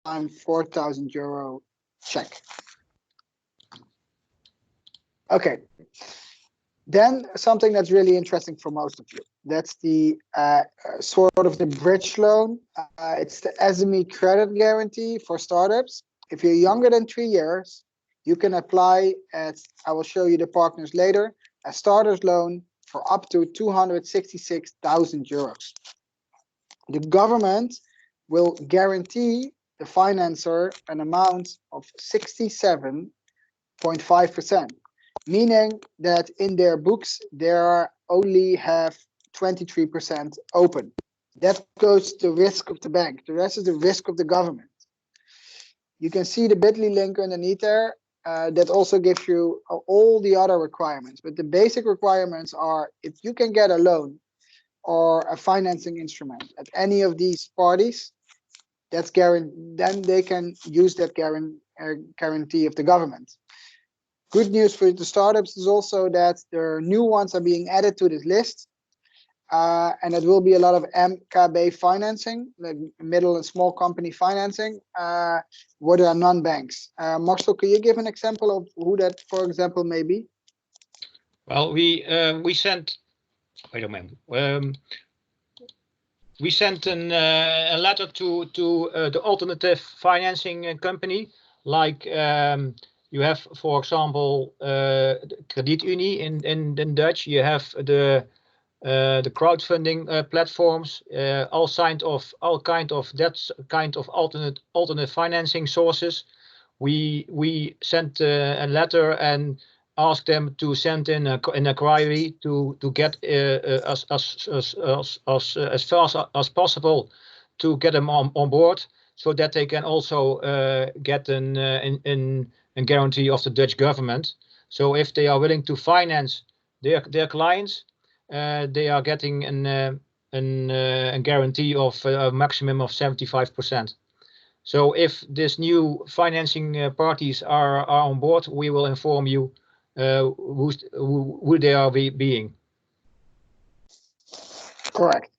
one-time €4,000 check. Okay, then something that's really interesting for most of you. That's the sort of the bridge loan. It's the SME credit guarantee for startups. If you're younger than 3 years, you can apply at, I will show you the partners later, a starter's loan for up to €266,000. The government will guarantee the financer an amount of 67.5%, meaning that in their books they only have 23% open. That goes to the risk of the bank. The rest is the risk of the government. You can see the bit.ly link underneath there. That also gives you all the other requirements. But the basic requirements are, if you can get a loan or a financing instrument at any of these parties, that's then they can use that guarantee of the government. Good news for the startups is also that there are new ones are being added to this list. And it will be a lot of MKB financing, like middle and small company financing, where there are non-banks. Marcel, can you give an example of who that, for example, may be? Well, we sent. Wait a minute. We sent a letter to the alternative financing company, like you have, for example, Kreditunie in Dutch. You have the crowdfunding platforms, all kind of alternate financing sources. We sent a letter and asked them to send in an inquiry to get as fast as possible to get them on board, so that they can also get a guarantee of the Dutch government. So if they are willing to finance their clients, they are getting a guarantee of a maximum of 75%. So if this new financing parties are on board, we will inform you who they are being. Correct.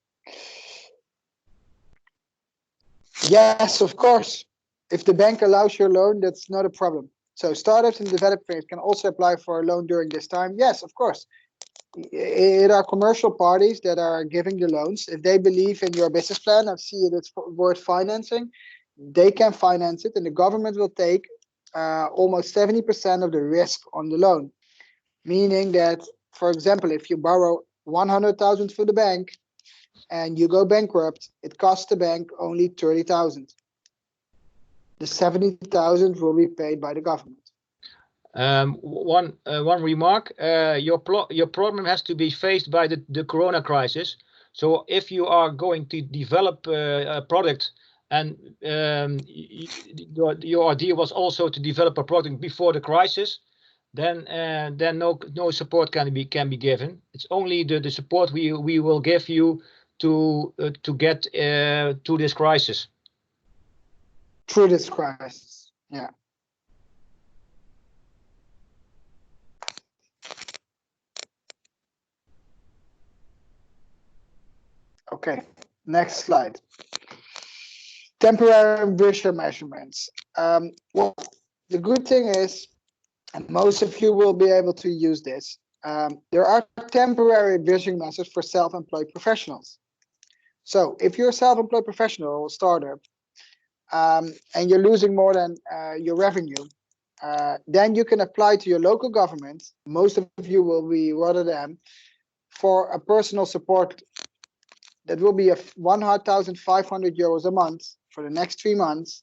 Yes, of course. If the bank allows your loan, that's not a problem. So startups and developers can also apply for a loan during this time. Yes, of course. It are commercial parties that are giving the loans. If they believe in your business plan and see it's worth financing, they can finance it, and the government will take almost 70% of the risk on the loan. Meaning that, for example, if you borrow 100,000 from the bank and you go bankrupt, it costs the bank only 30,000. The 70,000 will be paid by the government. One remark: your problem has to be faced by the Corona crisis. So if you are going to develop a product, and your idea was also to develop a product before the crisis, then no support can be given. It's only the support we will give you to get to this crisis. Through this crisis, yeah. Okay, next slide. Temporary pressure measurements. Well, the good thing is, and most of you will be able to use this, there are temporary bridging methods for self-employed professionals. So if you're a self-employed professional or startup, and you're losing more than your revenue, then you can apply to your local government. Most of you will be Rotterdam for a personal support. That will be €1,500 a month for the next 3 months.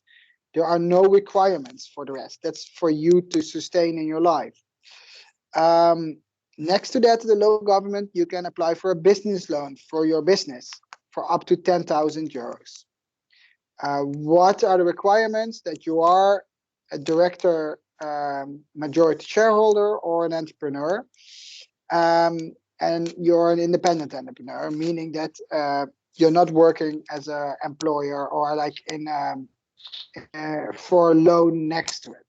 There are no requirements for the rest. That's for you to sustain in your life. Next to that, the local government, you can apply for a business loan for your business for up to €10,000. What are the requirements? That you are a director, majority shareholder, or an entrepreneur, and you're an independent entrepreneur, meaning that you're not working as an employer or like in for a loan next to it.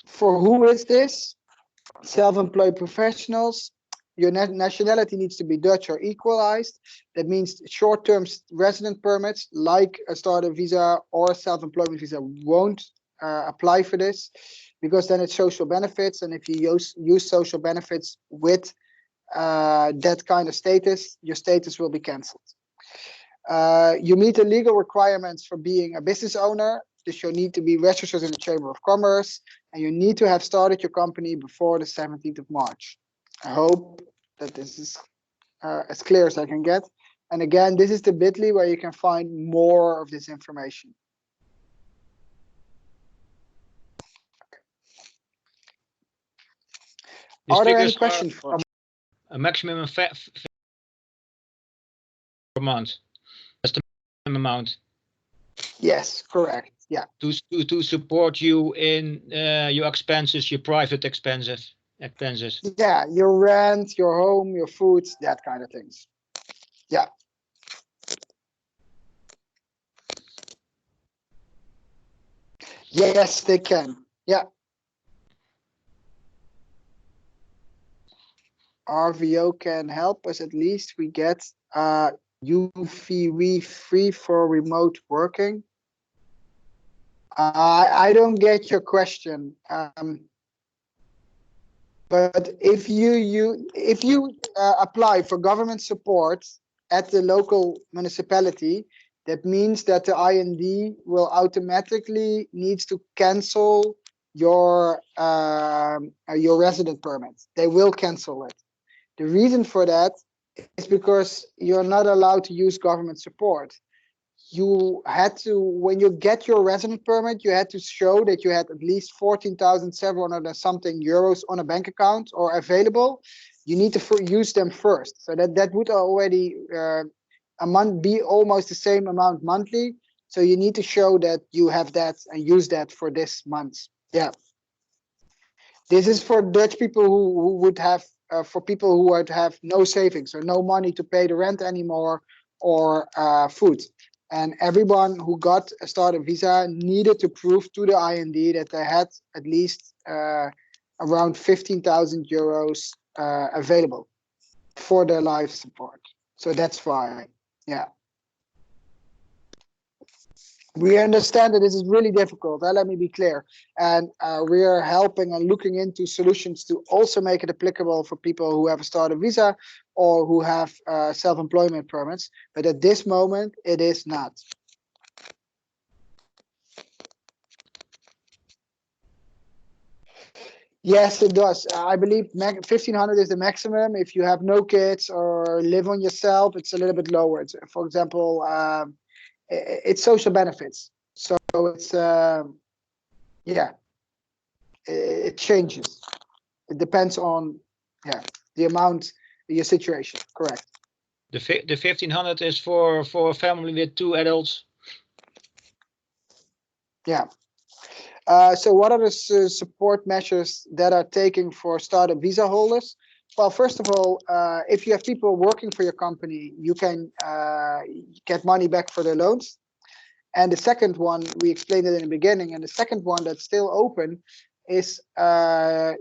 For who is this? Self-employed professionals. your nationality needs to be Dutch or equalized. That means short-term resident permits like a starter visa or self-employment visa won't apply for this, because then it's social benefits, and if you use social benefits with that kind of status, your status will be cancelled. You meet the legal requirements for being a business owner. This you need to be registered in the Chamber of Commerce, and you need to have started your company before the 17th of March. I hope that this is as clear as I can get. And again, this is the bit.ly where you can find more of this information. Are there any questions for a maximum amount? That's the minimum amount. Yes, correct. Yeah. To support you in your expenses, your private expenses. Yeah, your rent, your home, your food, that kind of things. Yeah. Yes, they can. Yeah. RVO can help us. At least we get UVV free for remote working. I don't get your question. But if you apply for government support at the local municipality, that means that the IND will automatically needs to cancel your resident permit. They will cancel it. The reason for that is because you're not allowed to use government support. You had to, when you get your resident permit, you had to show that you had at least 14,700 and something euros on a bank account or available. You need to use them first. So that would already a month be almost the same amount monthly. So you need to show that you have that and use that for this month. Yeah. This is for Dutch people who would have, for people who would have no savings or no money to pay the rent anymore or food. And everyone who got a starter visa needed to prove to the IND that they had at least around 15,000 euros available for their life support. So that's why, yeah. We understand that this is really difficult. Let me be clear. And we are helping and looking into solutions to also make it applicable for people who have a starter visa or who have self-employment permits. But at this moment, it is not. Yes, it does. I believe 1,500 is the maximum. If you have no kids or live on yourself, it's a little bit lower. It's, for example, it's social benefits. So it's, yeah, it changes. It depends on, yeah, the amount, your situation. Correct. The 1,500 is for a family with 2 adults. Yeah. So what are the support measures that are taken for startup visa holders? Well, first of all, if you have people working for your company, you can get money back for their loans. And the second one, we explained it in the beginning, and the second one that's still open is the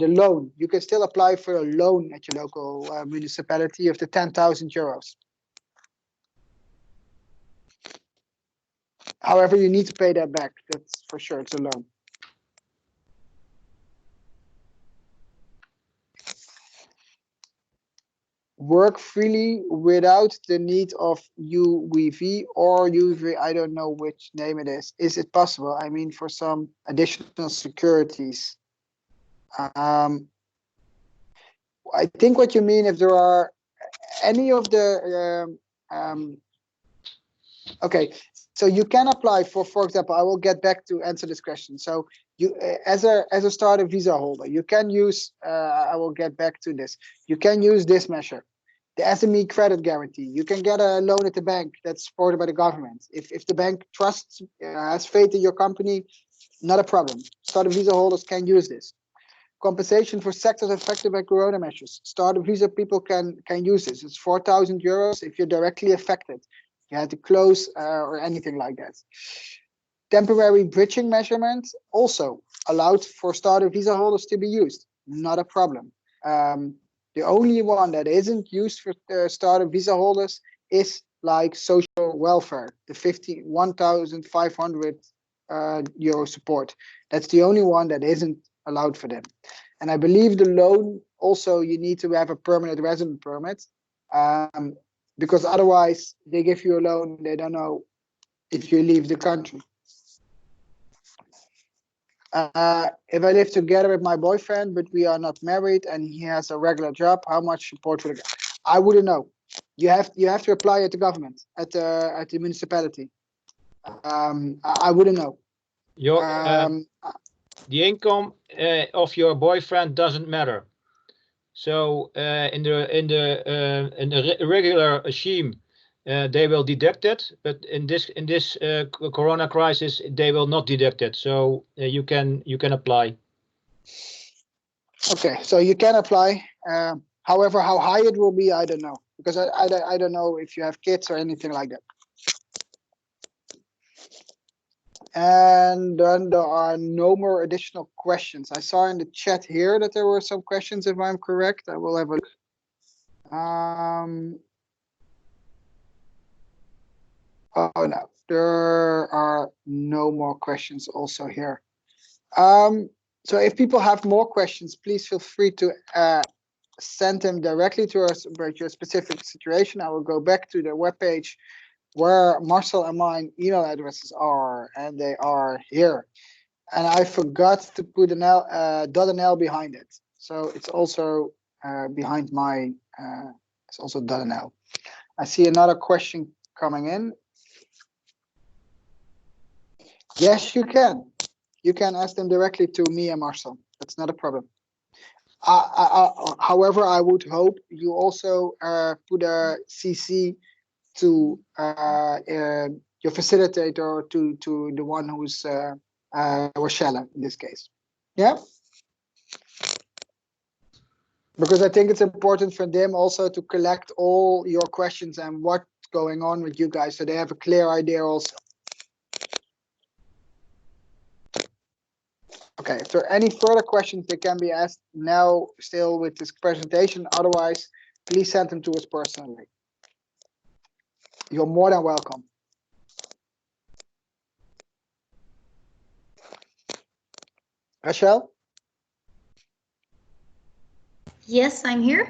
loan. You can still apply for a loan at your local municipality of the 10,000 euros. However, you need to pay that back. That's for sure. It's a loan. Work freely without the need of UWV or UWV. I don't know which name it is. Is it possible? I mean, for some additional securities. I think what you mean, if there are any of the okay, so you can apply for example, I will get back to answer this question. So you, as a starter visa holder, you can use, I will get back to this. You can use this measure, the SME credit guarantee. You can get a loan at the bank that's supported by the government. If the bank trusts, has faith in your company, not a problem. Starter visa holders can use this. Compensation for sectors affected by corona measures. Starter visa people can use this. It's 4,000 euros if you're directly affected. You had to close or anything like that. Temporary bridging measurement also allowed for starter visa holders to be used. Not a problem. The only one that isn't used for startup visa holders is like social welfare, the 1,500 euro support. That's the only one that isn't allowed for them. And I believe the loan also, you need to have a permanent resident permit, because otherwise they give you a loan, they don't know if you leave the country. If I live together with my boyfriend, but we are not married and he has a regular job, how much support will I get? I wouldn't know. You have to apply at the government, at the municipality. I wouldn't know. Your the income of your boyfriend doesn't matter. So in the regular regime, they will deduct it, but in this corona crisis, they will not deduct it. So you can apply. Okay, so you can apply. However, how high it will be, I don't know, because I don't know if you have kids or anything like that. And then there are no more additional questions. I saw in the chat here that there were some questions, if I'm correct. I will have a look. Oh no, there are no more questions also here. So if people have more questions, please feel free to send them directly to us about your specific situation. I will go back to the webpage where Marcel and mine email addresses are, and they are here. And I forgot to put an .nl behind it, so it's also behind my. It's also .nl. I see another question coming in. Yes, you can. You can ask them directly to me and Marcel. That's not a problem. However, I would hope you also put a CC to your facilitator, to the one who's Rochelle in this case. Yeah? Because I think it's important for them also to collect all your questions and what's going on with you guys, so they have a clear idea also. Okay, if there are any further questions, they can be asked now still with this presentation. Otherwise, please send them to us personally. You're more than welcome. Rachel? Yes, I'm here.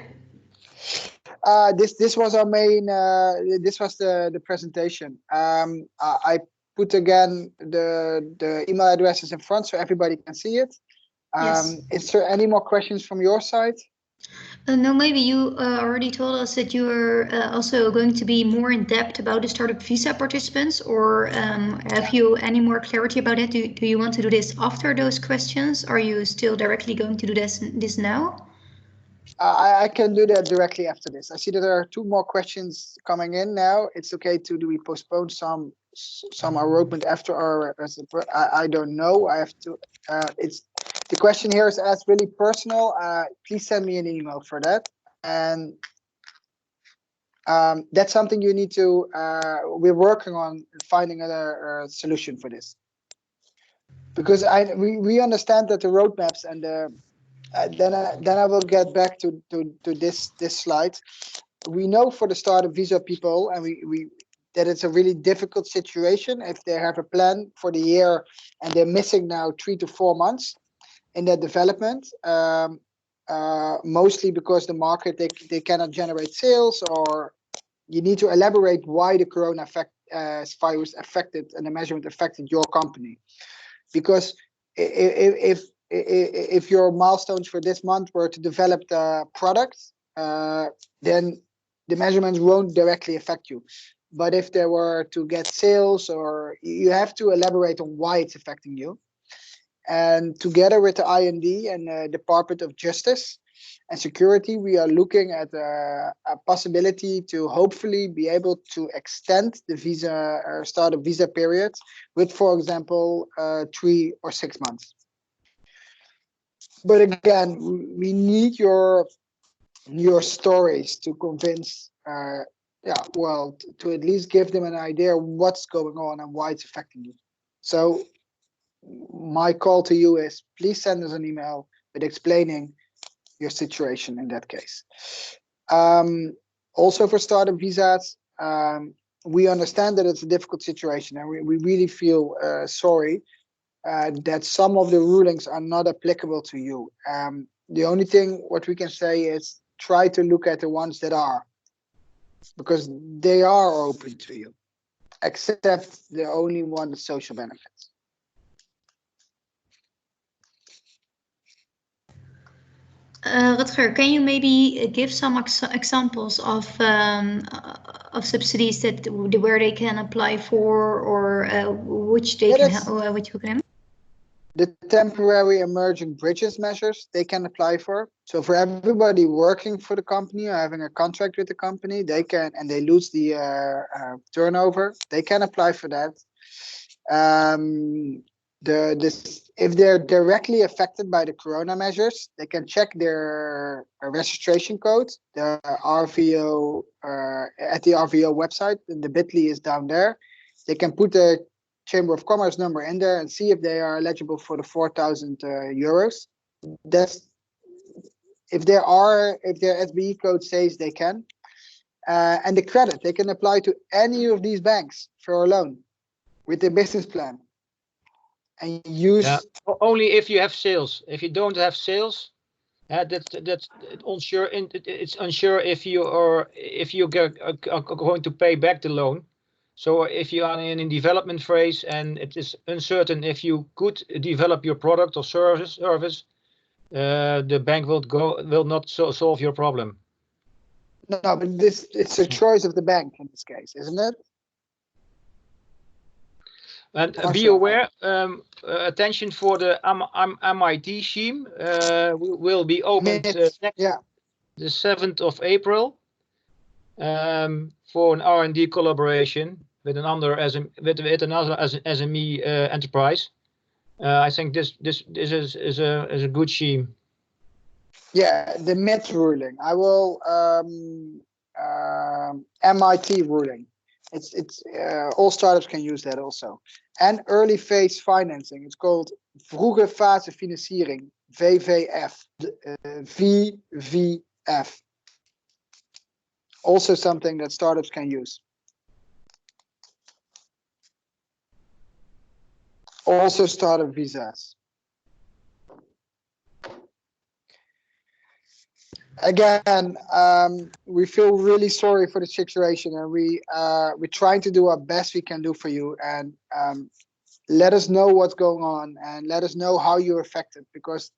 This was our main. This was the presentation. I put again the email addresses in front so everybody can see it. Yes. Is there any more questions from your side? No, maybe you already told us that you are also going to be more in depth about the startup visa participants, or have you any more clarity about it? Do you want to do this after those questions? Are you still directly going to do this now? I can do that directly after this. I see that there are 2 more questions coming in now. It's okay to do we postpone some roadmap after our. I don't know. I have to. It's the question here is asked really personal. Please send me an email for that, and that's something you need to. We're working on finding a solution for this, because we understand that the roadmaps and the. Then I will get back to this slide. We know for the startup visa people, and we that it's a really difficult situation if they have a plan for the year and they're missing now 3 to 4 months in their development, mostly because the market they cannot generate sales, or you need to elaborate why the corona virus affected and the measurement affected your company, because if your milestones for this month were to develop the product, then the measurements won't directly affect you. But if they were to get sales, or you have to elaborate on why it's affecting you. And together with the IND and the Department of Justice and Security, we are looking at a possibility to hopefully be able to extend the visa startup visa period with, for example, 3 or 6 months. But again, we need your stories to convince, well, to at least give them an idea of what's going on and why it's affecting you. So my call to you is, please send us an email with explaining your situation in that case. Also for startup visas, we understand that it's a difficult situation, and we really feel sorry that some of the rulings are not applicable to you. The only thing what we can say is try to look at the ones that are, because they are open to you, except the only one is social benefits. Rutger, can you maybe give some examples of subsidies that where they can apply for, or which they can help, which you can? The temporary emerging bridges measures they can apply for. So for everybody working for the company or having a contract with the company, they can, and they lose the turnover, they can apply for that. If they're directly affected by the corona measures, they can check their registration code, the RVO at the RVO website, and the bit.ly is down there. They can put the Chamber of Commerce number in there and see if they are eligible for the 4,000 euros. That's if their SBE code says they can. And the credit, they can apply to any of these banks for a loan with their business plan. And use only if you have sales. If you don't have sales, that's unsure. It's unsure if you are going to pay back the loan. So if you are in a development phase and it is uncertain if you could develop your product or service, the bank will not solve your problem. No, but it's a choice of the bank in this case, isn't it? And be aware, attention for the MIT scheme will be opened the 7th of April for an R&D collaboration with another SME enterprise. I think this is a good scheme. Yeah, the MIT ruling. I will MIT ruling. It's all startups can use that also. And early phase financing. It's called vroege fase financiering, VVF, VVF. Also something that startups can use. Also startup visas. Again, we feel really sorry for the situation, and we're trying to do our best we can do for you, and let us know what's going on and let us know how you're affected, because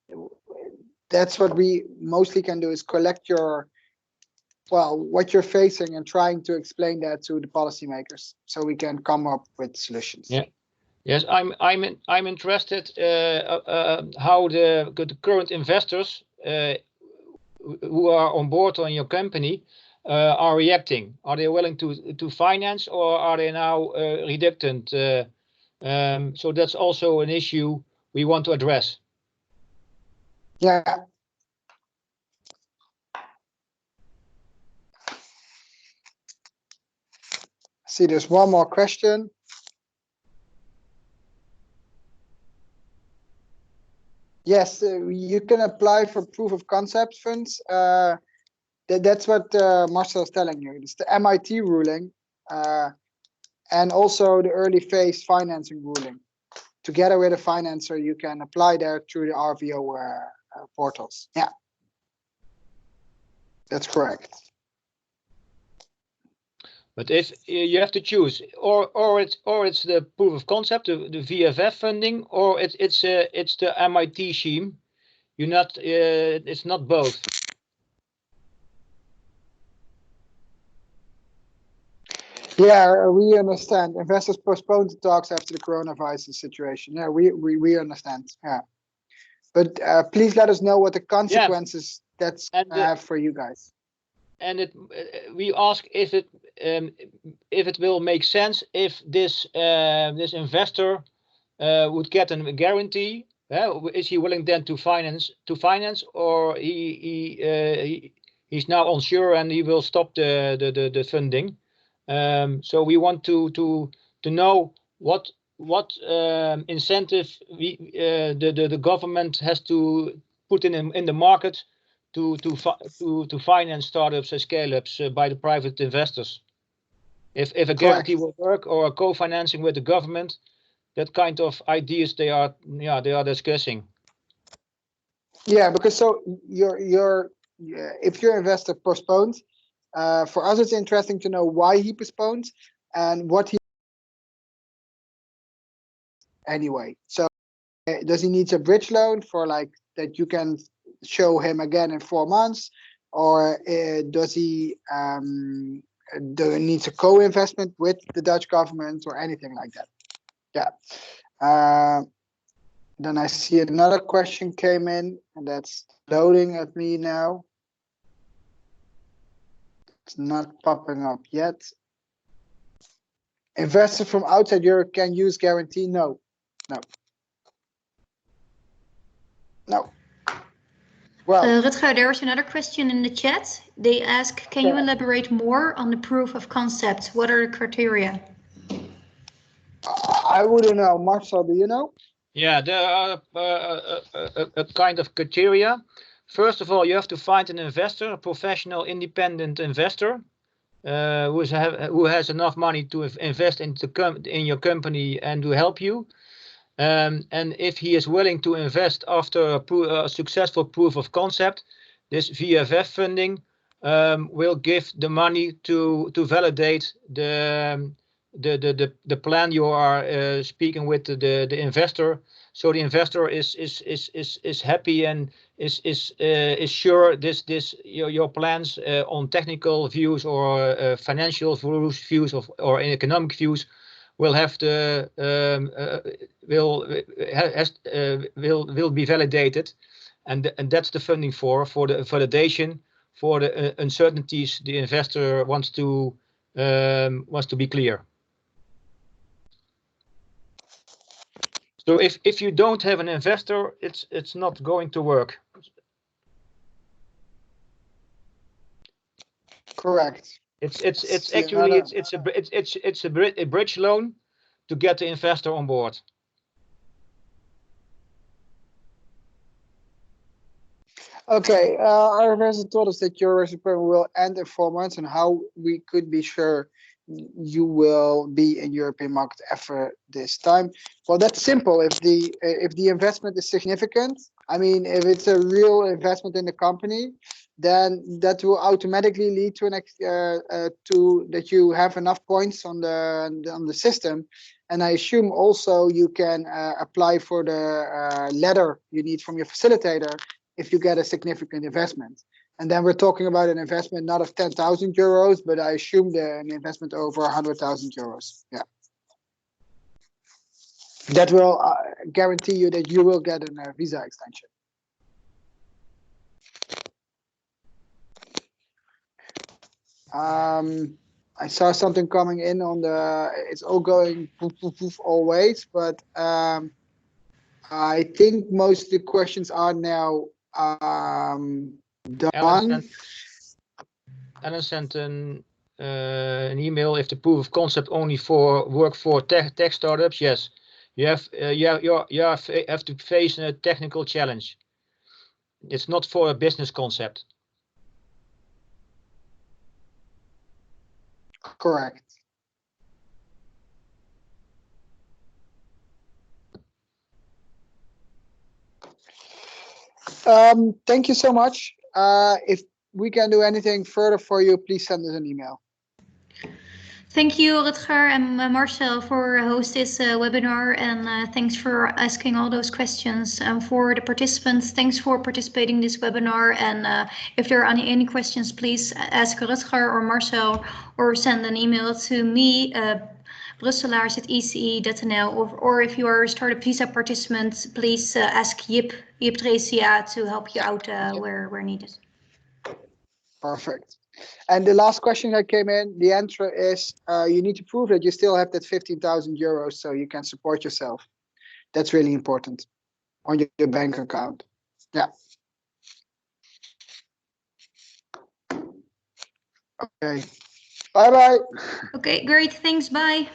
that's what we mostly can do, is collect what you're facing and trying to explain that to the policymakers so we can come up with solutions. Yeah. Yes, I'm interested how the current investors who are on board on your company are reacting. Are they willing to finance, or are they now reluctant? So that's also an issue we want to address. Yeah. See, there's one more question. Yes, you can apply for proof of concept funds. That's what Marcel is telling you. It's the MIT ruling and also the early phase financing ruling. Together with a financer, you can apply there through the RVO portals. Yeah, that's correct. But if you have to choose, or it's the proof of concept, the VFF funding, or it's the MIT scheme. It's not both. Yeah, we understand. Investors postponed the talks after the coronavirus situation. Yeah, we understand. Yeah, but please let us know what the consequences have for you guys. And we ask if it will make sense if this investor would get a guarantee. Is he willing then to finance, or he's now unsure and he will stop the funding? So we want to know what incentive the government has to put in the market to finance startups and scale-ups by the private investors. If a guarantee will work, or a co-financing with the government, that kind of ideas they are discussing. Yeah, because so if your investor postpones, for us it's interesting to know why he postpones and what he anyway. So does he need a bridge loan for like that you can show him again in 4 months, or does he needs a co-investment with the Dutch government or anything like that? Yeah. Then I see another question came in, and that's loading at me now. It's not popping up yet. Investors from outside Europe can use guarantee? No. Well, Rutger, there was another question in the chat. They ask, can you elaborate more on the proof of concept? What are the criteria? I wouldn't know. Marcel, do you know? Yeah, there are a kind of criteria. First of all, you have to find an investor, a professional, independent investor, who has enough money to invest in your company and to help you. And if he is willing to invest after a successful proof of concept, this VFF funding will give the money to validate the plan you are speaking with the investor. So the investor is happy and is sure your plans on technical views or financial views or economic views will have the will be validated, and that's the funding for the validation for the uncertainties the investor wants to be clear. So if you don't have an investor, it's not going to work. Correct. It's actually a bridge loan to get the investor on board. Okay, our investor told us that your program will end in 4 months, and how we could be sure you will be in European market after this time. Well, that's simple. If the investment is significant, I mean, if it's a real investment in the company, then that will automatically lead to to that you have enough points on the system. And I assume also you can apply for the letter you need from your facilitator if you get a significant investment. And then we're talking about an investment not of 10,000 euros, but I assume an investment over 100,000 euros. Yeah. That will guarantee you that you will get a visa extension. I saw something coming in on it's all going poof, poof, poof always, but I think most of the questions are now done. Alan sent an email. If the proof of concept only work for tech startups, yes, you have to face a technical challenge. It's not for a business concept. Correct. Thank you so much. If we can do anything further for you, please send us an email. Thank you, Rutger and Marcel, for hosting this webinar, and thanks for asking all those questions. And for the participants, thanks for participating in this webinar. And if there are any questions, please ask Rutger or Marcel, or send an email to me, brusselaars@ece.nl, or if you are a Startup Visa participant, please ask Jip Dresia to help you out where needed. Perfect. And the last question that came in, the answer is you need to prove that you still have that 15,000 euros so you can support yourself. That's really important on your bank account. Yeah. Okay. Bye-bye. Okay, great. Thanks. Bye.